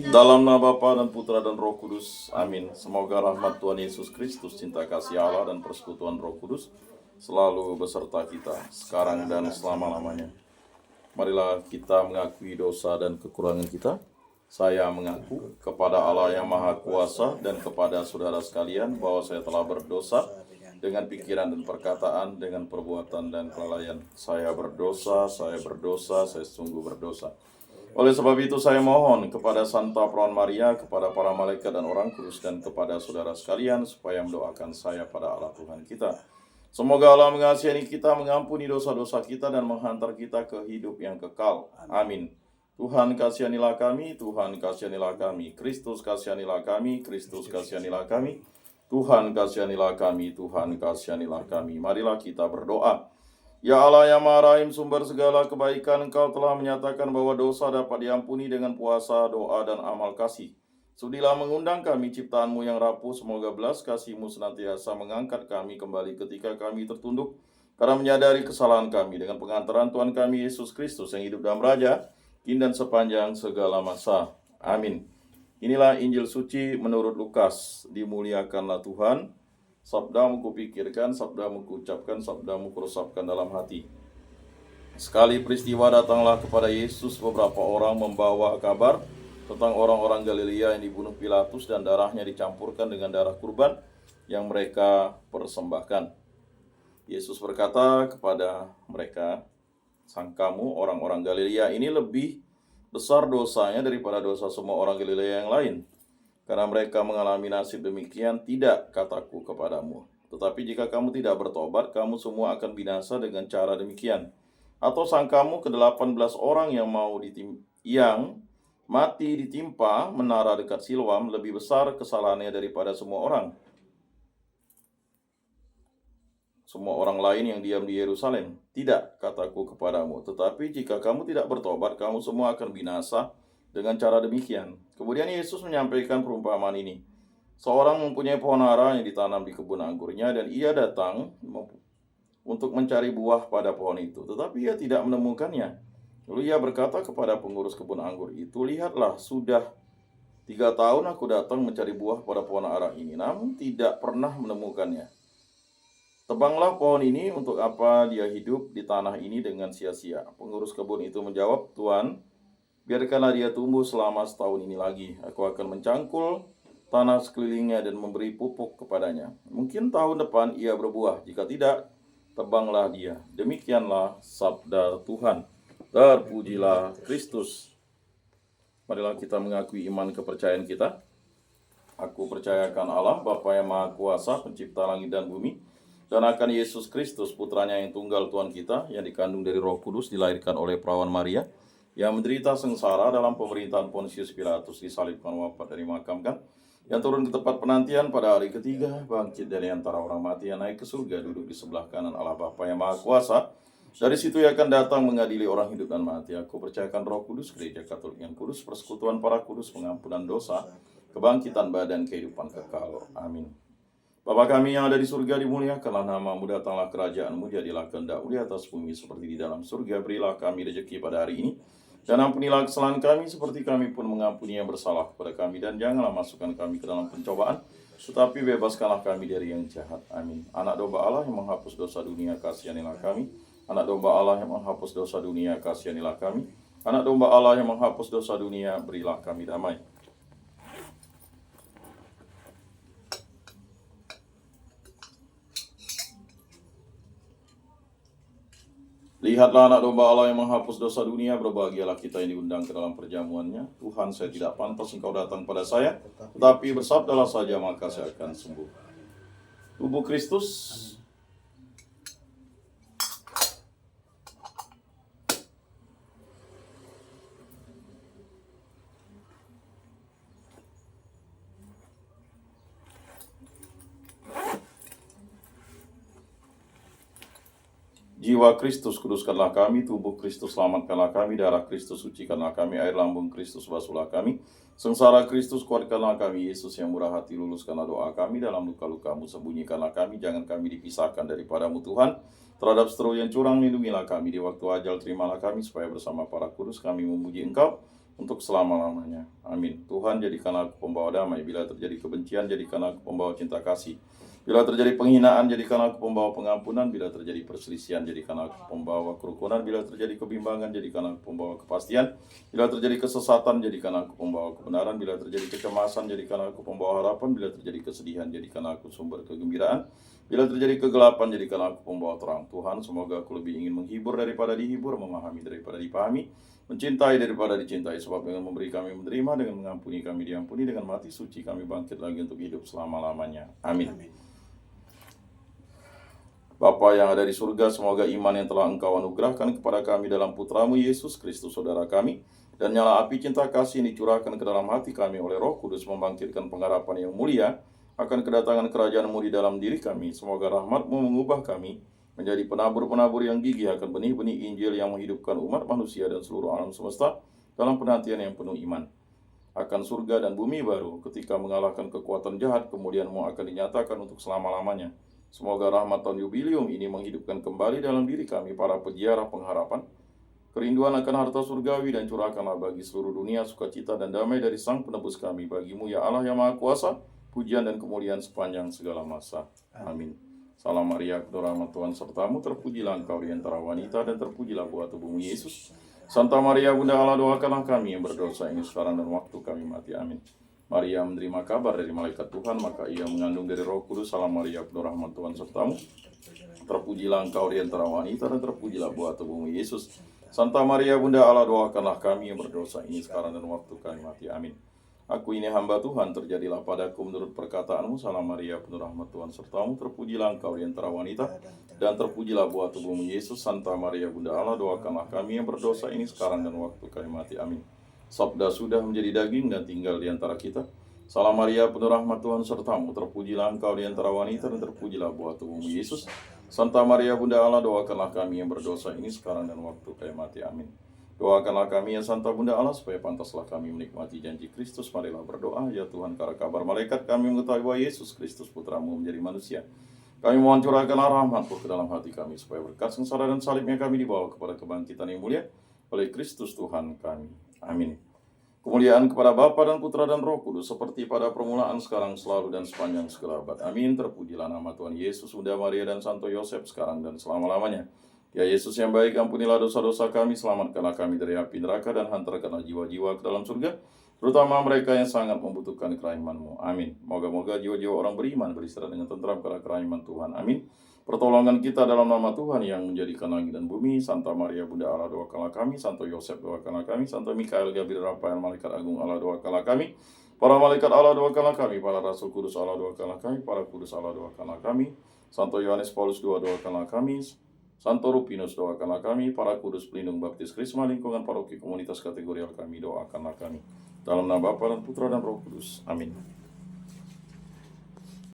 Dalam nama Bapa dan Putra dan Roh Kudus, amin. Semoga rahmat Tuhan Yesus Kristus, cinta kasih Allah dan persekutuan Roh Kudus selalu beserta kita, sekarang dan selama-lamanya. Marilah kita mengakui dosa dan kekurangan kita. Saya mengaku kepada Allah yang Maha Kuasa dan kepada saudara sekalian bahwa saya telah berdosa dengan pikiran dan perkataan, dengan perbuatan dan kelalaian. Saya berdosa, saya sungguh berdosa. Oleh sebab itu saya mohon kepada Santa Perawan Maria, kepada para malaikat dan orang kudus, dan kepada saudara sekalian supaya mendoakan saya pada Allah Tuhan kita. Semoga Allah mengasihi kita, mengampuni dosa-dosa kita, dan menghantar kita ke hidup yang kekal. Amin. Tuhan kasihanilah kami, Tuhan kasihanilah kami, Kristus kasihanilah kami, Kristus kasihanilah kami, Tuhan kasihanilah kami, Tuhan kasihanilah kami. Marilah kita berdoa. Ya Allah yang Maha Rahim, sumber segala kebaikan, Engkau telah menyatakan bahwa dosa dapat diampuni dengan puasa, doa, dan amal kasih. Sudilah mengundang kami ciptaanmu yang rapuh, semoga belas kasih-Mu senantiasa mengangkat kami kembali ketika kami tertunduk, karena menyadari kesalahan kami dengan pengantaran Tuhan kami Yesus Kristus yang hidup dan Raja, kini dan sepanjang segala masa. Amin. Inilah Injil suci menurut Lukas. Dimuliakanlah Tuhan. Sabdamu kupikirkan, sabdamu kuucapkan, sabdamu kuresapkan dalam hati. Sekali peristiwa datanglah kepada Yesus beberapa orang membawa kabar tentang orang-orang Galilea yang dibunuh Pilatus dan darahnya dicampurkan dengan darah kurban yang mereka persembahkan. Yesus berkata kepada mereka, "Sangkamu orang-orang Galilea ini lebih besar dosanya daripada dosa semua orang Galilea yang lain? Karena mereka mengalami nasib demikian, tidak kataku kepadamu. Tetapi jika kamu tidak bertobat, kamu semua akan binasa dengan cara demikian. Atau sangkamu ke-18 orang yang mati ditimpa menara dekat Siloam lebih besar kesalahannya daripada semua orang lain yang diam di Yerusalem? Tidak kataku kepadamu. Tetapi jika kamu tidak bertobat, kamu semua akan binasa dengan cara demikian." Kemudian Yesus menyampaikan perumpamaan ini. Seorang mempunyai pohon ara yang ditanam di kebun anggurnya, dan ia datang untuk mencari buah pada pohon itu. Tetapi ia tidak menemukannya. Lalu ia berkata kepada pengurus kebun anggur itu, "Lihatlah, sudah 3 tahun aku datang mencari buah pada pohon ara ini, namun tidak pernah menemukannya. Tebanglah pohon ini, untuk apa dia hidup di tanah ini dengan sia-sia?" Pengurus kebun itu menjawab, "Tuan, biarkanlah dia tumbuh selama setahun ini lagi. Aku akan mencangkul tanah sekelilingnya dan memberi pupuk kepadanya. Mungkin tahun depan ia berbuah. Jika tidak, tebanglah dia." Demikianlah sabda Tuhan. Terpujilah Kristus. Marilah kita mengakui iman kepercayaan kita. Aku percayakan Allah, Bapa yang Maha Kuasa, pencipta langit dan bumi, dan akan Yesus Kristus, putranya yang tunggal Tuhan kita, yang dikandung dari Roh Kudus, dilahirkan oleh Perawan Maria, yang menderita sengsara dalam pemerintahan Pontius Pilatus, disalibkan, wafat, dan dimakamkan, yang turun ke tempat penantian pada hari ketiga, bangkit dari antara orang mati, yang naik ke surga, duduk di sebelah kanan Allah Bapa yang Maha Kuasa. Dari situ ia akan datang mengadili orang hidup dan mati. Aku percayakan Roh Kudus, Gereja Katolik yang kudus, persekutuan para kudus, pengampunan dosa, kebangkitan badan, kehidupan kekal. Amin. Bapa kami yang ada di surga, dimuliakanlah namamu, datanglah kerajaanmu, jadilah kehendak-mu di atas bumi seperti di dalam surga. Berilah kami rezeki pada hari ini, dan ampunilah kesalahan kami seperti kami pun mengampuni yang bersalah kepada kami. Dan janganlah masukkan kami ke dalam pencobaan, tetapi bebaskanlah kami dari yang jahat. Amin. Anak domba Allah yang menghapus dosa dunia, kasihanilah kami. Anak domba Allah yang menghapus dosa dunia, kasihanilah kami. Anak domba Allah yang menghapus dosa dunia, berilah kami damai. Lihatlah anak domba Allah yang menghapus dosa dunia, berbahagialah kita yang diundang ke dalam perjamuannya. Tuhan, saya tidak pantas engkau datang pada saya, tetapi bersabdalah saja maka saya akan sembuh. Tubuh Kristus. Jiwa Kristus, kuduskanlah kami. Tubuh Kristus, selamatkanlah kami. Darah Kristus, sucikanlah kami. Air lambung Kristus, basuhlah kami. Sengsara Kristus, kuatkanlah kami. Yesus yang murah hati, luluskanlah doa kami. Dalam luka-lukamu, sembunyikanlah kami. Jangan kami dipisahkan daripadamu, Tuhan. Terhadap seteru yang curang, lindungilah kami. Di waktu ajal, terimalah kami, supaya bersama para kudus kami memuji Engkau untuk selama-lamanya. Amin. Tuhan, jadikan aku pembawa damai. Bila terjadi kebencian, jadikan aku pembawa cinta kasih. Bila terjadi penghinaan, jadikan aku pembawa pengampunan. Bila terjadi perselisihan, jadikan aku pembawa kerukunan. Bila terjadi kebimbangan, jadikan aku pembawa kepastian. Bila terjadi kesesatan, jadikan aku pembawa kebenaran. Bila terjadi kecemasan, jadikan aku pembawa harapan. Bila terjadi kesedihan, jadikan aku sumber kegembiraan. Bila terjadi kegelapan, jadikan aku pembawa terang. Tuhan, semoga aku lebih ingin menghibur daripada dihibur, memahami daripada dipahami, mencintai daripada dicintai. Sebab dengan memberi kami menerima, dengan mengampuni kami diampuni, dengan mati suci kami bangkit lagi untuk hidup selama-lamanya. Amin. Bapa yang ada di surga, semoga iman yang telah Engkau anugerahkan kepada kami dalam Putramu Yesus Kristus saudara kami, dan nyala api cinta kasih ini dicurahkan ke dalam hati kami oleh Roh Kudus, membangkitkan pengharapan yang mulia akan kedatangan kerajaan-Mu di dalam diri kami. Semoga rahmat-Mu mengubah kami menjadi penabur-penabur yang gigih akan benih-benih Injil yang menghidupkan umat manusia dan seluruh alam semesta dalam penantian yang penuh iman akan surga dan bumi baru ketika mengalahkan kekuatan jahat, kemudian-Mu akan dinyatakan untuk selama-lamanya. Semoga rahmat tahun jubilium ini menghidupkan kembali dalam diri kami para peziarah pengharapan kerinduan akan harta surgawi, dan curahkanlah bagi seluruh dunia sukacita dan damai dari Sang Penebus kami. Bagi-Mu ya Allah yang Maha Kuasa, pujian dan kemuliaan sepanjang segala masa. Amin. Salam Maria, penuh rahmat Tuhan sertamu, terpujilah Engkau di antara wanita, dan terpujilah buah tubuhmu Yesus. Santa Maria Bunda Allah, doakanlah kami yang berdosa ini sekarang dan waktu kami mati. Amin. Maria menerima kabar dari malaikat Tuhan, maka ia mengandung dari Roh Kudus. Salam Maria, penuh rahmat Tuhan sertamu, terpujilah Engkau di antara wanita, dan terpujilah buah tubuhmu Yesus. Santa Maria Bunda Allah, doakanlah kami yang berdosa ini sekarang dan waktu kami mati. Amin. Aku ini hamba Tuhan, terjadilah padaku menurut perkataanmu. Salam Maria, penuh rahmat Tuhan sertamu, terpujilah Engkau di antara wanita, dan terpujilah buah tubuhmu Yesus. Santa Maria Bunda Allah, doakanlah kami yang berdosa ini sekarang dan waktu kami mati. Amin. Sabda sudah menjadi daging dan tinggal di antara kita. Salam Maria, penuh rahmat Tuhan sertamu, terpujilah Engkau di antara wanita, dan terpujilah buah tubuhmu Yesus. Santa Maria Bunda Allah, doakanlah kami yang berdosa ini sekarang dan waktu kami mati. Amin. Doakanlah kami ya Santa Bunda Allah, supaya pantaslah kami menikmati janji Kristus. Marilah berdoa. Ya Tuhan, karena kabar malaikat kami mengetahui bahwa Yesus Kristus Putramu menjadi manusia. Kami mohon curahkanlah rahmat-Mu ke dalam hati kami, supaya berkat sengsara dan salibnya kami dibawa kepada kebangkitan yang mulia oleh Kristus Tuhan kami. Amin. Kemuliaan kepada Bapa dan Putra dan Roh Kudus, seperti pada permulaan, sekarang, selalu, dan sepanjang segala abad. Amin. Terpujilah nama Tuhan Yesus, Bunda Maria, dan Santo Yosef, sekarang dan selama-lamanya. Ya Yesus yang baik, ampunilah dosa-dosa kami, selamatkanlah kami dari api neraka, dan hantarkanlah jiwa-jiwa ke dalam surga, terutama mereka yang sangat membutuhkan kerahiman-Mu. Amin. Moga-moga jiwa-jiwa orang beriman beristirahat dengan tentram karena kerahiman Tuhan. Amin. Pertolongan kita dalam nama Tuhan yang menjadikan langit dan bumi. Santa Maria Bunda Allah, doakanlah kami. Santo Yosef, doakanlah kami. Santo Mikael, Gabriel, Rafael, Malaikat Agung Allah, doakanlah kami. Para malaikat Allah, doakanlah kami. Para rasul kudus Allah, doakanlah kami. Para kudus Allah, doakanlah kami. Santo Yohanes Paulus II, doakanlah kami. Santo Rupinus, doakanlah kami. Para kudus pelindung baptis Krisma, lingkungan paroki komunitas kategorial kami, doakanlah kami. Dalam nama Bapa dan Putra dan Roh Kudus. Amin.